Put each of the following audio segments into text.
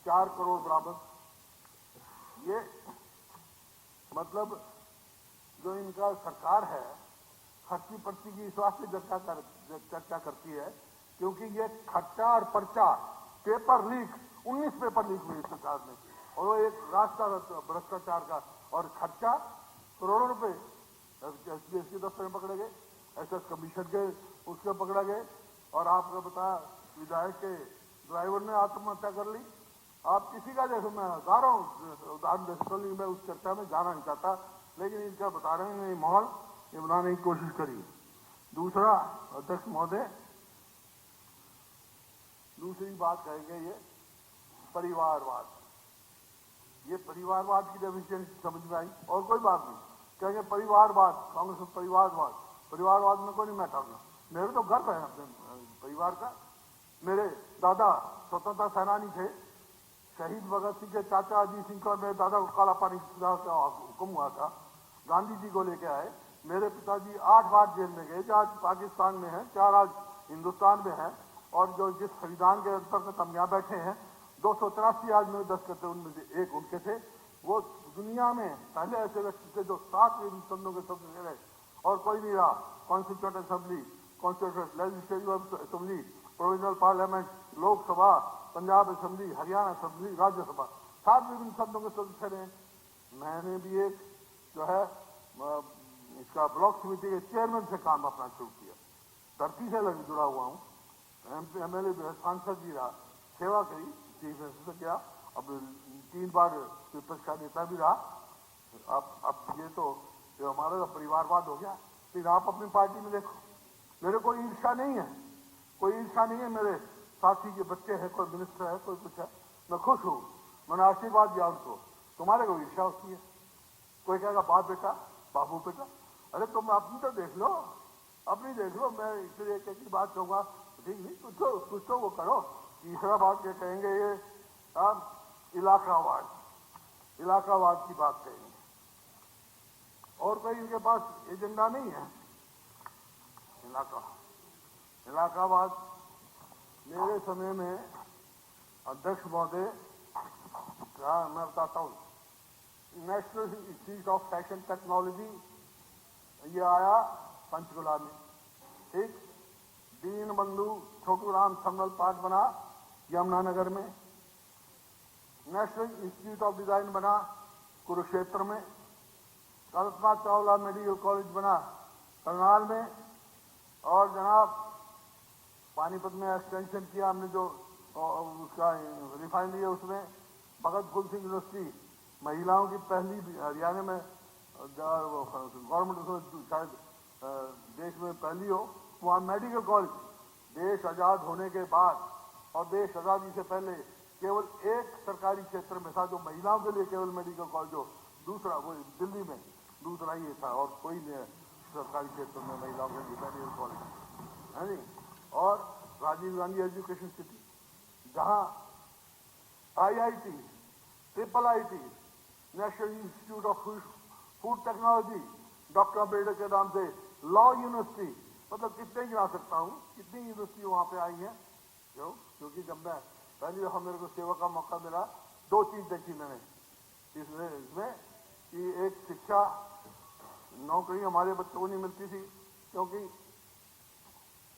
4 करोड़ बराबर। ये मतलब जो इनका सरकार है खर्ची पर्ची की इस वास्ते चर्चा करती है क्योंकि ये खर्चा और पर्चा पेपर लीक 19 पेपर लीक हुए सरकार में, और वो एक रास्ता भ्रष्टाचार का, और खर्चा करोड़ों रुपए एसपीएससी दफ्तर में पकड़े गए, एसएस कमीशन के उसके पकड़ा गए, और आपको बताया विधायक के ड्राइवर ने आत्महत्या कर ली। आप किसी का देखो, मैं हजारों उदाहरण दे सकता हूँ, मैं उस चर्चा में जाना नहीं चाहता, लेकिन इनका बता रहे हैं माहौल ये बनाने की कोशिश करी। दूसरा अध्यक्ष महोदय, दूसरी बात कहेंगे ये परिवारवाद। ये परिवारवाद की डेफिनेशन समझ में आई और कोई बात नहीं, कहेंगे परिवारवाद, कांग्रेस में परिवारवाद में कोई नहीं मैं कहूँगा। मेरे तो गर्व है अपने परिवार का। मेरे दादा स्वतंत्रता सेनानी थे, शहीद भगत सिंह के चाचा अजीत सिंह का मेरे दादा को काला पानी का हुक्म हुआ था, गांधी जी को लेके आए। मेरे पिताजी 8 बार जेल में गए, जो आज पाकिस्तान में है, 4 आज हिंदुस्तान में है, और जो जिस संविधान के अंतर्गत हम यहाँ बैठे हैं 283 आज में 10 करते उनमें से एक उनके थे। वो दुनिया में पहले ऐसे व्यक्ति थे जो 7 संसदों के सदस्य रहे और कोई नहीं रहा। Constituent assembly, constituent legislative assembly, provisional parliament, Lok Sabha, Punjab assembly, Haryana assembly, Rajya Sabha, 7 विभिन्न सदनों के सदस्य रहे। मैंने भी एक जो है इसका ब्लॉक समिति के चेयरमैन से काम अपना शुरू किया, धरती से लग जुड़ा हुआ हूँ। एमएलए सांसद भी रहा, सेवा करी, चीफ मिनिस्टर किया, अब 3 बार विपक्ष का नेता भी रहा। अब ये तो हमारा परिवारवाद हो गया। फिर आप अपनी पार्टी में देखो, मेरे कोई ईर्ष्या नहीं है, कोई ईर्ष्या नहीं है। मेरे साथी के बच्चे हैं, कोई मिनिस्टर है, कोई कुछ है, मैं खुश हूँ, मैंने आशीर्वाद दिया उनको। तुम्हारे को ईर्ष्या होती है, कोई कहेगा बाप बेटा, बाबू बेटा, अरे तुम अपनी तो देख लो, अपनी देख लो। मैं फिर एक बात कहूंगा, ठीक नहीं, कुछ तो वो करो। तीसरा बात ये कहेंगे, ये इलाकावाद की बात कहेंगे, और कोई इनके पास एजेंडा नहीं है। इलाकावाद मेरे समय में अध्यक्ष महोदय मैं बताता हूँ, national institute of fashion technology ये आया पंचकुला में, ठीक। दीन बंधु छोटू राम समनल पार्क बना यमुनानगर में, नेशनल इंस्टीट्यूट ऑफ डिजाइन बना कुरुक्षेत्र में, कल्पना चावला मेडिकल कॉलेज बना करनाल में, और जनाब पानीपत में एक्सटेंशन किया हमने, जो उसका रिफाइनरी है उसमें, भगत फूल सिंह यूनिवर्सिटी महिलाओं की पहली हरियाणा में गवर्नमेंट उसमें शायद देश में पहली हो, वहाँ मेडिकल कॉलेज। देश आजाद होने के बाद और देश आजादी से पहले केवल एक सरकारी क्षेत्र में था जो महिलाओं के लिए केवल मेडिकल कॉलेज हो, दूसरा वो दिल्ली में दूसरा ही था, और कोई नहीं सरकारी क्षेत्र में महिलाओं के लिए मेडिकल कॉलेज है नहीं। और राजीव गांधी एजुकेशन सिटी, जहाँ IIT, IIIT, national institute of food technology, doctor Ambedkar के नाम से लॉ यूनिवर्सिटी, मतलब कितने गिना सकता हूँ, कितनी यूनिवर्सिटी वहाँ पे आई हैं। क्योंकि जब मैं पहली दफा मेरे को सेवा का मौका मिला, 2 चीज देखी मैंने इसमें कि एक शिक्षा, नौकरी हमारे बच्चों को नहीं मिलती थी, क्योंकि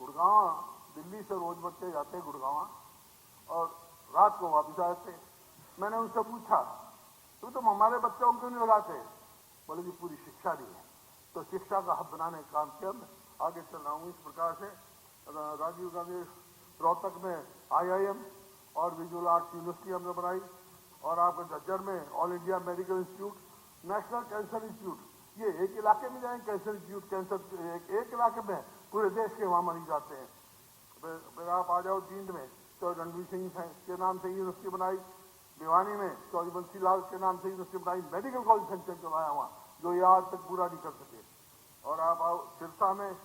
गुड़गांव दिल्ली से रोज बच्चे जाते गुड़गांव और रात को वापस आते। मैंने उनसे पूछा तो तुम हमारे बच्चों को क्यों नहीं लगाते? बोले कि पूरी शिक्षा नहीं है। तो शिक्षा का हब बनाने का काम किया, मैं आगे चल रहा हूँ। इस प्रकार से राजीव गांधी रोहतक में IIM और विजुअल आर्ट्स यूनिवर्सिटी हमने बनाई, और आपके झज्जर में all India medical institute, national cancer institute, ये एक इलाके में जाएंगे कैंसर इंस्टीट्यूट, कैंसर एक इलाके में, पूरे देश के वहां मरीज आते हैं। फिर आप आ जाओ जींद में तो रणवीर सिंह के नाम से यूनिवर्सिटी बनाई, भिवानी में चौधरी बंसी लाल के नाम से यूनिवर्सिटी बनाई, मेडिकल कॉलेज सेंटर करवाया वहाँ, जो ये आज तक पूरा नहीं कर सके। और आप आओ सिरसा में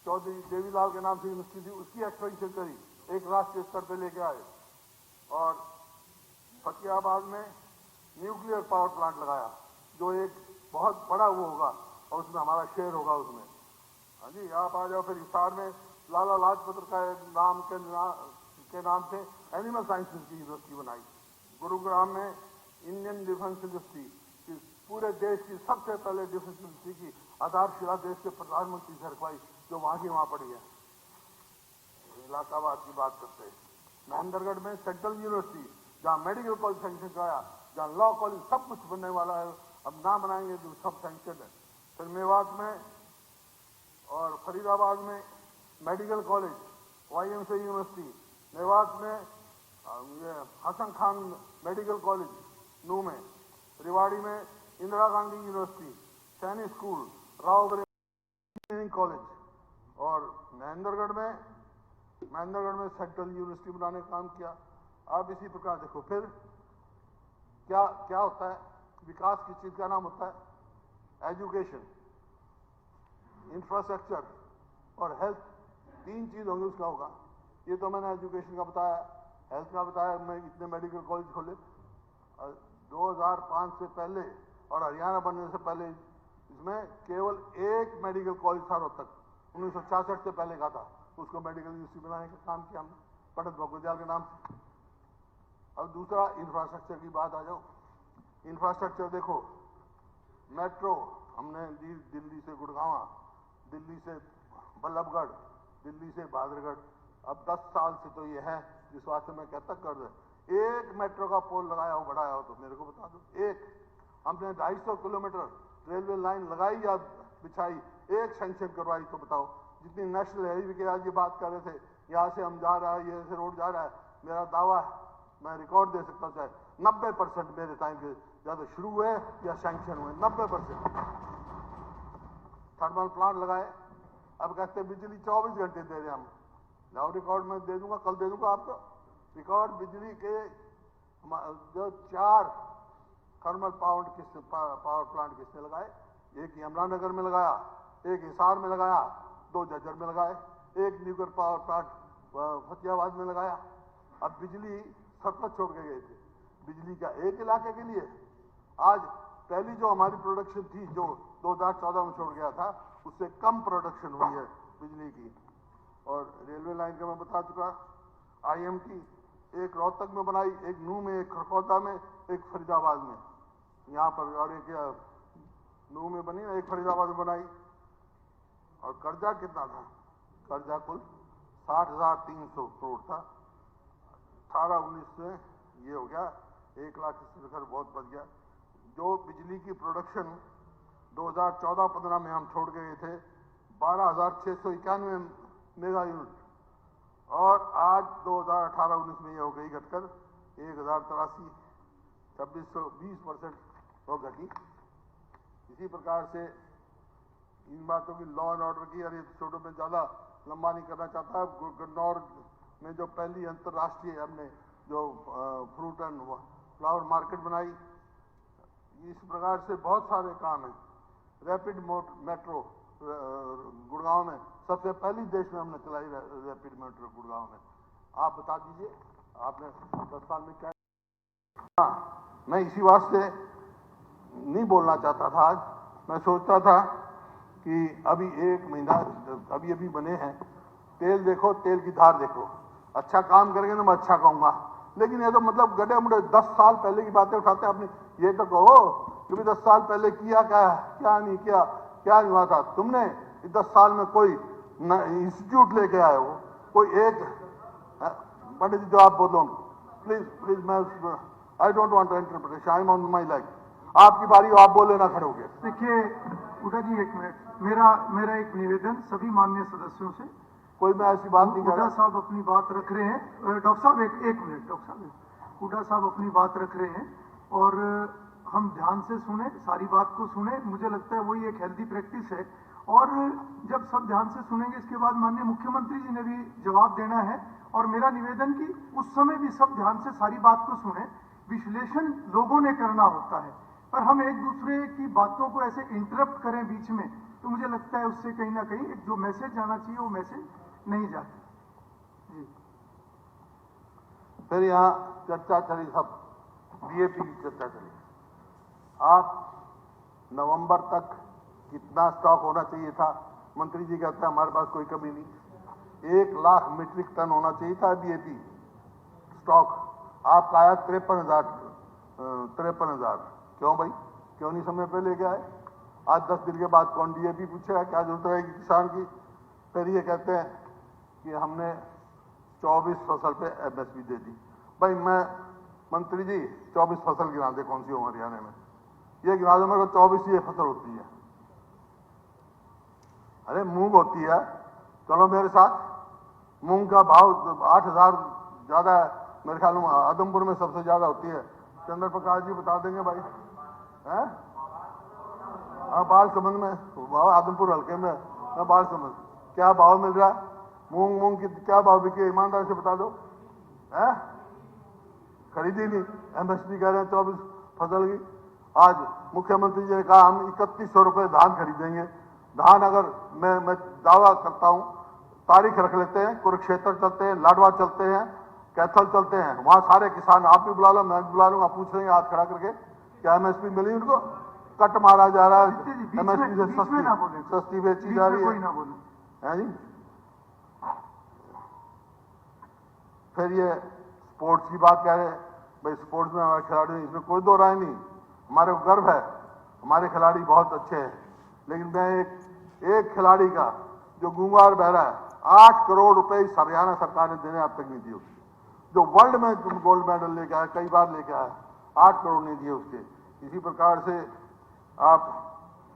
चौधरी देवीलाल के नाम से यूनिवर्सिटी थी, उसकी एक्सपेंशन करी, एक राष्ट्रीय स्तर पर लेके आए। और फतेहाबाद में न्यूक्लियर पावर प्लांट लगाया, जो एक बहुत बड़ा वो होगा और उसमें हमारा शेयर होगा उसमें। हाँ जी, आप आ जाओ फिर हिसार में लाला लाजपत राय के नाम से एनिमल साइंसेज की यूनिवर्सिटी बनाई। गुरुग्राम में इंडियन डिफेंस इंडस्ट्री की पूरे देश की सबसे पहले डिफेंस इंडस्ट्री की आधारशिला देश के प्रधानमंत्री से रखवाई, जो वहां की वहां पड़ी है। इलाहाबाद की बात करते हैं, महेंद्रगढ़ में सेंट्रल यूनिवर्सिटी, जहां मेडिकल कॉलेज सैंक्शन कराया, जहां लॉ कॉलेज, सब कुछ बनने वाला है। अब ना बनाएंगे तो सब सैंक्शन है। फिर मेवात में और फरीदाबाद में medical college, YMCA university, Mewat में ये हसन खान मेडिकल कॉलेज नू में, रेवाड़ी में इंदिरा गांधी यूनिवर्सिटी, सैनिक स्कूल, राव इंजीनियरिंग कॉलेज, और महेंद्रगढ़ में सेंट्रल यूनिवर्सिटी बनाने का काम किया। आप इसी प्रकार देखो, फिर क्या क्या होता है, विकास की चीज का नाम होता है एजुकेशन, इंफ्रास्ट्रक्चर और हेल्थ। तीन चीज होंगी उसका होगा। ये तो मैंने एजुकेशन का बताया, हेल्थ का बताया, मैं इतने मेडिकल कॉलेज खोले 2005 से पहले, और हरियाणा बनने से पहले इसमें केवल एक मेडिकल कॉलेज था रोहतक, 1966 से पहले का था। उसको मेडिकल यूनिवर्सिटी बनाने का काम किया हमने, पंडित भगवत के नाम से। अब दूसरा इंफ्रास्ट्रक्चर की बात आ जाओ। इंफ्रास्ट्रक्चर देखो, मेट्रो हमने दिल्ली से गुड़गांव, दिल्ली से बल्लभगढ़, दिल्ली से बहादुरगढ़। अब 10 साल से तो ये है, जिस वास्ते मैं कहता कर दे, एक मेट्रो का पोल लगाया हो, बढ़ाया हो तो मेरे को बता दो। एक हमने 250 किलोमीटर रेलवे लाइन लगाई या बिछाई, एक सैंक्शन करवाई तो बताओ। जितनी नेशनल हाईवे की आज ये बात कर रहे थे, यहाँ से हम जा रहा है, ये से रोड जा रहा है, मेरा दावा है, मैं रिकॉर्ड दे सकता हूँ, चाहे 90% मेरे टाइम के ज्यादा शुरू हुए या सैंक्शन हुए, 90%। थर्मल प्लांट लगाए, अब कहते बिजली 24 घंटे दे रहे हम। लाओ रिकॉर्ड में दे दूंगा, कल दे दूंगा आपको रिकॉर्ड। बिजली के जो 4 थर्मल पावर प्लांट किसने लगाए? एक यमुनानगर में लगाया, एक हिसार में लगाया, 2 झज्जर में लगाए, एक न्यूक्लियर पावर प्लांट फतेहाबाद में लगाया। अब बिजली सरप्लस छोड़ के गए थे, बिजली का एक इलाके के लिए। आज पहली जो हमारी प्रोडक्शन थी, जो 2014 में छोड़ गया था, उससे कम प्रोडक्शन हुई है बिजली की। और रेलवे लाइन का मैं बता चुका, IMT एक रोहतक में बनाई, एक नूह में, एक खरखौदा में, एक फरीदाबाद में, यहाँ पर, और एक नूह में बनी, एक फरीदाबाद में बनाई। और कर्जा कितना था? कर्जा कुल 60,300 करोड़ था। 18-19 से ये हो गया 1,80,000 करोड़, बहुत बढ़ गया। जो बिजली की प्रोडक्शन 2014-15 में हम छोड़ गए थे 12,691 मेगा यूनिट, और आज 2018-19 में ये हो गई घटकर 1,083, 2620% हो घटी। इसी प्रकार से इन बातों की लॉ एंड ऑर्डर की, और ये छोटों में ज्यादा लंबा नहीं करना चाहता। गन्नौर में जो पहली अंतर्राष्ट्रीय हमने जो फ्रूट एंड फ्लावर मार्केट बनाई, इस प्रकार से बहुत सारे काम हैं। रैपिड मेट्रो गुड़गांव में सबसे पहली देश में हमने चलाई रैपिड मेट्रो गुड़गांव में। आप बता दीजिए आपने 10 साल में क्या? हाँ, मैं इसी वास्ते नहीं बोलना चाहता था आज। मैं सोचता था कि अभी 1 महीना अभी बने हैं, तेल देखो, तेल की धार देखो। अच्छा काम करेंगे तो मैं अच्छा कहूंगा, लेकिन ये तो मतलब गड्ढे मुड़े 10 साल पहले की बातें उठाते हैं अपनी। ये तो कहो कि 10 साल पहले किया क्या नहीं किया, क्या नहीं हुआ था। तुमने 10 साल में कोई इंस्टीट्यूट लेके आए हो, कोई एक? पंडित जी जो आप बोलो, प्लीज मैं I don't want to interpretation, I am on my life. आपकी बारी हो, आप बोले ना खड़े हो गए। देखिए हुड्डा जी, 1 मिनट, मेरा एक निवेदन सभी माननीय सदस्यों से। कोई मैं ऐसी बात नहीं कर हुड्डा रहा। साहब अपनी बात रख रहे हैं। डॉक्टर साहब एक मिनट, डॉक्टर साहब, हुड्डा साहब अपनी बात रख रहे हैं और हम ध्यान से सुने, सारी बात को सुने। मुझे लगता है वही एक हेल्दी प्रैक्टिस है। और जब सब ध्यान से सुनेंगे, इसके बाद माननीय मुख्यमंत्री जी ने भी जवाब देना है। और मेरा निवेदन कि उस समय भी सब ध्यान से सारी बात को सुने। विश्लेषण लोगों ने करना होता है, पर हम एक दूसरे की बातों को ऐसे इंटरप्ट करें बीच में, तो मुझे लगता है उससे कहीं ना कहीं एक जो मैसेज जाना चाहिए वो मैसेज नहीं जाता जी। फिर यहाँ चर्चा चली, सब DAP की चर्चा चली। आप नवंबर तक कितना स्टॉक होना चाहिए था? मंत्री जी कहते हैं हमारे पास कोई कमी नहीं, 1 लाख मीट्रिक टन होना चाहिए था DAP स्टॉक। आपका आया 53,000। क्यों भाई, क्यों नहीं समय पे लेके आए? आज 10 दिन के बाद कौन डीएपी पूछेगा, क्या जरूरत रहेगी किसान की? फिर ये कहते हैं कि हमने 24 फसल पे एमएसपी दे दी। भाई मैं मंत्री जी 24 फसल गिना दे कौन सी हो हरियाणा में, ये गिना दो मेरे को 24 ये फसल होती है। अरे मूंग होती है, चलो मेरे साथ, मूंग का भाव 8,000 ज्यादा है मेरे ख्याल में, आदमपुर में सबसे ज्यादा होती है। चंद्र प्रकाश जी बता देंगे भाई, हैं? हाँ बाल समझ में, आदमपुर हल्के में, मैं बाल समझ, क्या भाव मिल रहा है मूंग की, क्या भाव बिके ईमानदारी से बता दो, है? खरीदी नहीं, एमएसपी कह रहे हैं 24 फसल की। आज मुख्यमंत्री जी ने कहा हम 3100 रुपए धान खरीदेंगे। धान अगर मैं दावा करता हूं, तारीख रख लेते हैं, कुरुक्षेत्र चलते हैं, लाडवा चलते हैं, कैथल चलते हैं, वहां सारे किसान, आप भी बुला लो, मैं भी बुला लूंगा, पूछ लेंगे हाथ खड़ा करके क्या एमएसपी मिली उनको? कट मारा जा रहा है, एमएसपी से सस्ती बेची जा रही है जी। फिर ये स्पोर्ट्स की बात कह रहे हैं, भाई स्पोर्ट्स में हमारे खिलाड़ी, इसमें कोई दो राय नहीं, हमारे को गर्व है, हमारे खिलाड़ी बहुत अच्छे हैं। लेकिन मैं एक खिलाड़ी का जो गूंगा और बहरा है, 8 करोड़ रुपए इस हरियाणा सरकार ने देने अब तक नहीं दिए उसको, जो वर्ल्ड में गोल्ड मेडल लेके आया, कई बार लेके आया, 8 करोड़ नहीं दिए उसके। इसी प्रकार से आप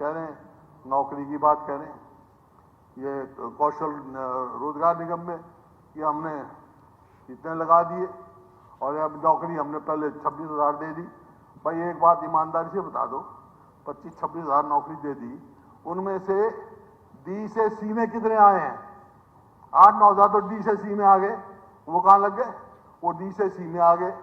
कह रहे हैं नौकरी की बात कह रहे हैं, ये कौशल रोजगार निगम में कि हमने इतने लगा दिए और अब नौकरी हमने पहले 26,000 दे दी। भाई एक बात ईमानदारी से बता दो, 25-26,000 नौकरी दे दी, उनमें से डी से सी में कितने आए हैं? 8-9,000 तो डी से सी में आ गए, वो कहां लग गए? वो डी से सी में आ गए।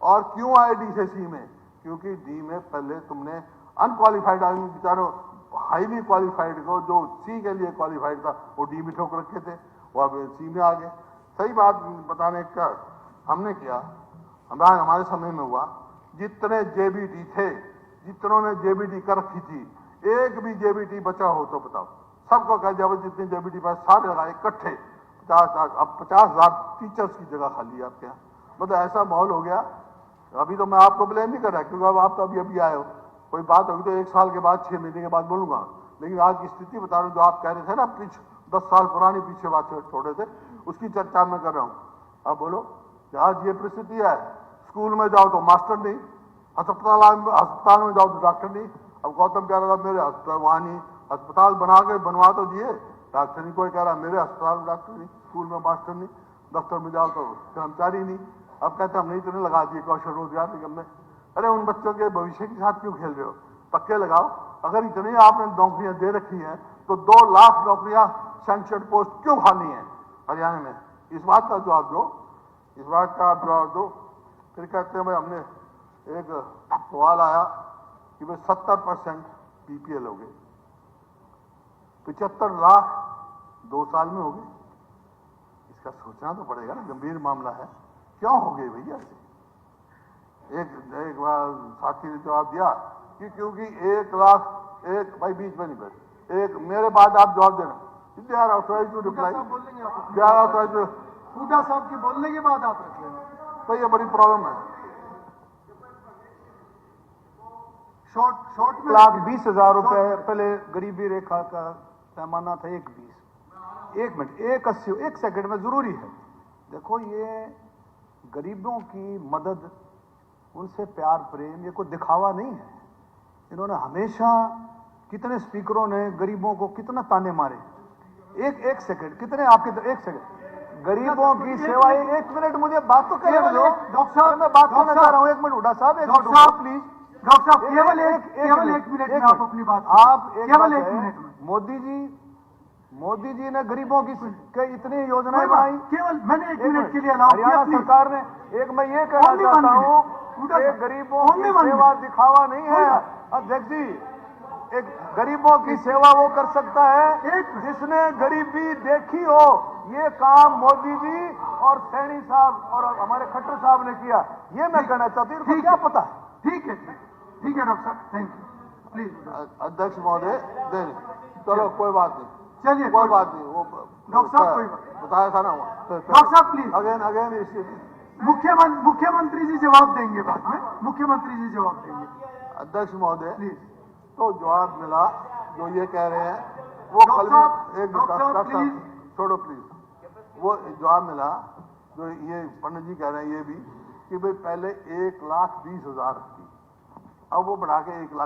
और क्यों आए डी से सी में? क्योंकि डी में पहले तुमने अनक्वालिफाइड आदमी, बेचारों हाईली क्वालिफाइड को, जो सी के लिए क्वालिफाइड था, वो डी में ठोक रखे थे, वो अब सी में आ गए। सही बात बताने का हमने किया, हमारे समय में हुआ, जितने जेबीटी थे, जितनों ने जेबीटी कर रखी थी, एक भी जेबीटी बचा हो तो बताओ, सबको कह दिया जितने जेबीटी पास सारे लगाए इकट्ठे 50,000, अब 50,000 टीचर्स की जगह खाली है आपके यहाँ। मतलब ऐसा माहौल हो गया। अभी तो मैं आपको ब्लेम नहीं कर रहा, क्योंकि अब आप तो अभी आए हो, कोई बात होगी तो 1 साल के बाद, 6 महीने के बाद बोलूंगा, लेकिन आज की स्थिति बता रहा हूं, जो आप कह रहे थे ना, 10 साल पुरानी पीछे बात छोड़े थे, उसकी चर्चा मैं कर रहा हूं। अब बोलो, आज ये परिस्थिति है, स्कूल में जाओ तो मास्टर नहीं, अस्पताल में जाओ तो डॉक्टर नहीं। अब गौतम कह रहा था मेरे अस्पताल, वहां नहीं, अस्पताल बनवा तो दिए, डॉक्टर नहीं। कोई कह रहा मेरे अस्पताल में डॉक्टर नहीं, स्कूल में मास्टर नहीं, दफ्तर में जाओ तो कर्मचारी नहीं। अब कहते हम नहीं इतने लगा दिए कौशल रोजगार निगम में। अरे उन बच्चों के भविष्य के साथ क्यों खेल रहे हो? पक्के लगाओ। अगर इतनी आपने नौकरियां दे रखी हैं तो 2 लाख नौकरियां सैंक्शन पोस्ट क्यों खाली हैं हरियाणा में? इस बात का जवाब दो, इस बात का आप जवाब दो। फिर कहते हैं भाई, हमने एक सवाल आया कि भाई 70% बीपीएल हो गए, 75 लाख 2 साल में हो गए। इसका सोचना तो पड़ेगा ना, गंभीर मामला है, क्यों हो गए भैया ऐसे? एक बार साथी ने जवाब दिया कि क्योंकि 1 लाख, एक भाई बीच में नहीं बैठ, एक मेरे बाद आप जवाब देना, they are authorised to reply, they are authorised. Hooda साहब के बोलने के बाद आप रख लेना, तो ये बड़ी प्रॉब्लम है। शॉर्ट में 1,20,000 रुपए पहले गरीबी रेखा का पैमाना था, 1,20,000। 1 मिनट, 1,80, 1 सेकंड में जरूरी है। देखो, ये गरीबों की मदद, उनसे प्यार प्रेम, ये कोई दिखावा नहीं है। इन्होंने हमेशा, कितने स्पीकरों ने गरीबों को कितना ताने मारे। एक सेकंड, कितने आपके, 1 सेकंड, गरीबों की सेवा। 1 मिनट, मुझे बात तो करने दो डॉक्टर साहब, मैं बात करना चाह रहा हूं। 1 मिनट हुड्डा साहब, डॉक्टर साहब प्लीज। डॉक्टर साहब केवल एक मिनट में आप अपनी बात, आप केवल 1 मिनट में। मोदी जी ने गरीबों की इतनी योजनाएं बनाई, केवल मैंने 1 मिनट के लिए अलाउ किया। हरियाणा सरकार ने, मैं ये कहना चाहता हूँ, गरीबों की सेवा दिखावा नहीं है अध्यक्ष जी। एक गरीबों की सेवा वो कर सकता है जिसने गरीबी देखी हो। ये काम मोदी जी और सैनी साहब और हमारे खट्टर साहब ने किया। ये मैं कहना चाहती हूँ, क्या पता है। ठीक है डॉक्टर साहब, थैंक यू। प्लीज अध्यक्ष महोदय, चलो कोई बात नहीं, चलिए कोई बात नहीं। वो डॉक्टर साहब कोई बात बताया था ना, डॉक्टर साहब प्लीज अगेन मुख्यमंत्री जी जवाब देंगे बाद में, मुख्यमंत्री जी जवाब देंगे। अध्यक्ष महोदय, प्लीज तो जवाब मिला जो ये कह रहे हैं वो डॉक्टर कल साहब, भी एक डॉक्टर साहब, डॉक्टर साहब, प्लीज। छोड़ो प्लीज। वो जवाब मिला जो ये पंडित जी कह रहे हैं ये भी कि भाई पहले 1,20,000 थी, अब वो बढ़ा के 1,00,000